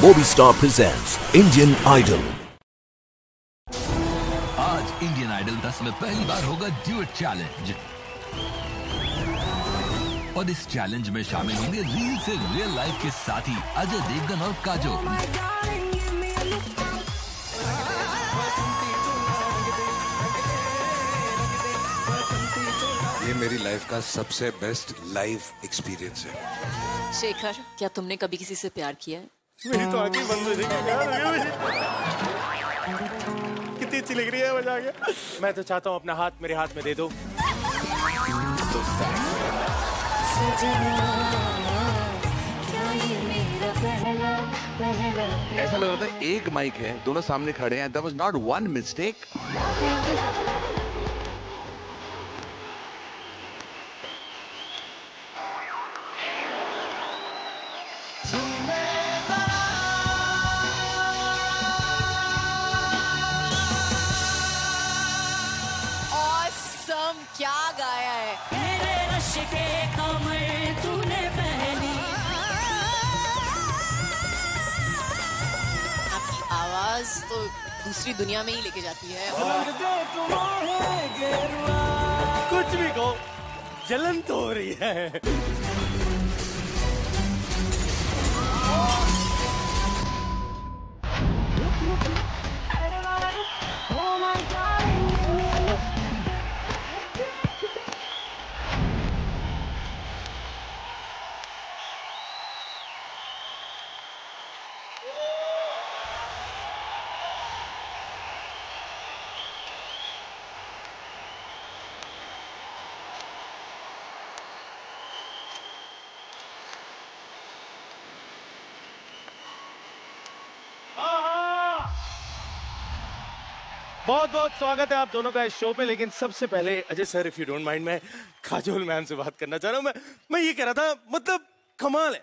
Movistar presents Indian Idol. आज Indian idol 10 में पहली बार होगा ड्यूट चैलेंज और इस चैलेंज में शामिल होंगे रील से रियल लाइफ के साथी अजय देवगन और काजोल। ये मेरी लाइफ का सबसे बेस्ट लाइव एक्सपीरियंस है। शेखर, क्या तुमने कभी किसी से प्यार किया है? मेरी तो आंखें बंद हो जाएगी। कितनी अच्छी लग रही है, मजा आ गया। मैं तो चाहता हूँ अपना हाथ मेरे हाथ में दे दो। ऐसा लग रहा था एक माइक है, दोनों सामने खड़े हैं। That was not one mistake. Awesome, क्या गाया है? मेरे रश के कमर तूने पहली। आपकी आवाज तो दूसरी दुनिया में ही लेके जाती है। कुछ भी कहो, जलन तो हो रही है। बहुत बहुत स्वागत है आप दोनों का इस शो पे। लेकिन सबसे पहले Ajay sir, if you don't mind, मैं काजोल मैम से बात करना चाह रहा हूँ। मैं ये कह रहा था, मतलब कमाल है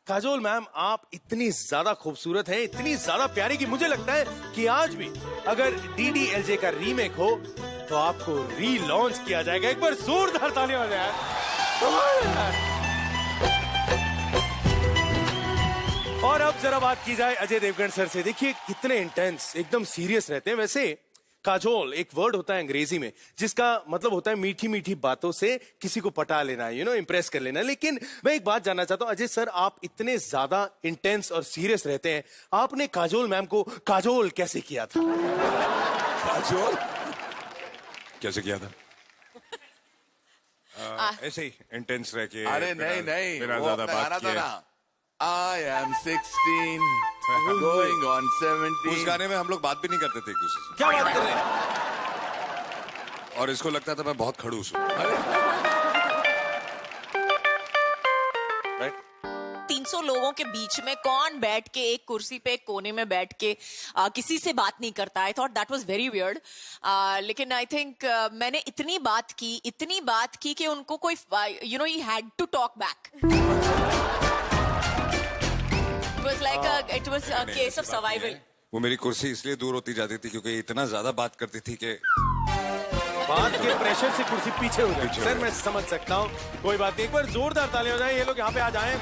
काजोल मैम, आप इतनी ज्यादा खूबसूरत हैं, इतनी ज्यादा प्यारी कि मुझे लगता है कि आज भी अगर DDLJ का रीमेक हो तो आपको री-लॉन्च किया जाएगा। एक बार जोरदार तालियां हो जाए। और अब जरा बात की जाए अजय देवगन सर से। देखिए कितने इंटेंस, एकदम सीरियस रहते हैं। वैसे काजोल एक वर्ड होता है अंग्रेजी में जिसका मतलब होता है मीठी मीठी बातों से किसी को पटा लेना, इम्प्रेस कर लेना। लेकिन मैं एक बात जानना चाहता हूं अजय सर, आप इतने ज्यादा इंटेंस और सीरियस रहते हैं, आपने काजोल मैम को काजोल कैसे किया था? काजोल कैसे किया था? ऐसे ही इंटेंस रह के। अरे नहीं, बिना वो ज्यादा अपना बात गाना था किए। ना, I am 16, going on 17. उस गाने में हम लोग बात भी नहीं करते थे एक दूसरे से, क्या बात कर रहे हैं? और इसको लगता था मैं बहुत खड़ूस हूँ। 300 लोगों के बीच में कौन बैठ के एक कुर्सी पे एक कोने में बैठ के किसी से बात नहीं करता? I thought that was very weird. लेकिन आई थिंक मैंने इतनी बात की कि उनको कोई he had to talk back. It was a case of survival. वो मेरी कुर्सी इसलिए दूर होती जाती थी क्योंकि इतना ज्यादा बात करती थी कि बात के प्रेशर से कुर्सी पीछे हो गई। सर मैं समझ सकता हूँ, कोई बात नहीं। एक बार जोरदार तालियां हो जाए। ये लोग यहाँ पे आ जाएं।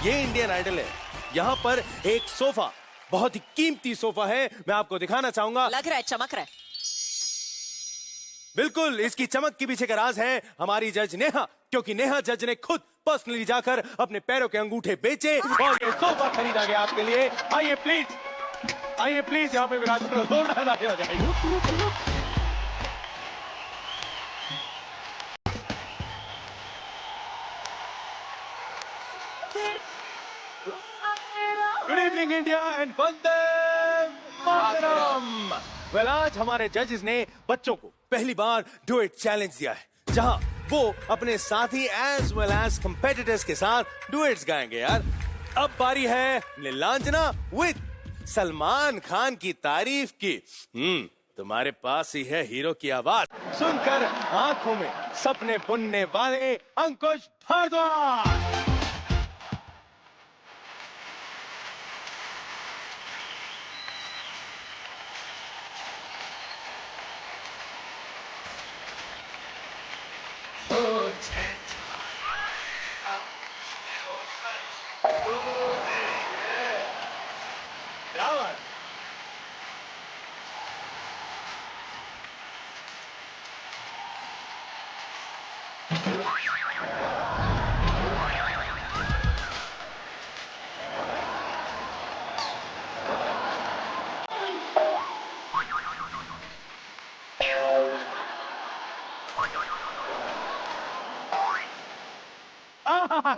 ये इंडियन आइडल है। यहाँ पर एक सोफा, बहुत ही कीमती सोफा है, मैं आपको दिखाना चाहूंगा। लग रहा है, चमक रहा है। बिल्कुल, इसकी चमक के पीछे का राज है हमारी जज नेहा, क्योंकि नेहा जज ने खुद पर्सनली जाकर अपने पैरों के अंगूठे बेचे और ये सोफा खरीदा गया आपके लिए। आइए प्लीज यहाँ पे विराज करो। जोरदार तालियां हो जाएगी। Good evening India and Vande Mataram. Well, आज हमारे जजेस ने बच्चों को पहली बार डुएट चैलेंज दिया है, जहां वो अपने साथी एज वेल एज कंपेटिटर्स के साथ डुएट्स गाएंगे। यार अब बारी है नीलांजना विद सलमान खान की तारीफ की। तुम्हारे पास ही है हीरो की आवाज, सुनकर आंखों में सपने बुनने वाले अंकुश भारद्वाज।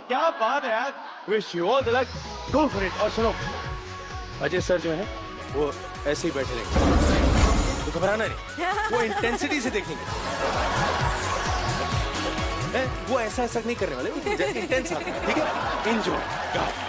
क्या बात है यार, wish you all the luck, go for it. और सुनो, अजय सर जो है वो ऐसे ही बैठे रहेंगे, तो घबराना नहीं, वो इंटेंसिटी से देखेंगे, वो ऐसा नहीं करने वाले, वो इंटेंस आते हैं, ठीक है? एंजॉय।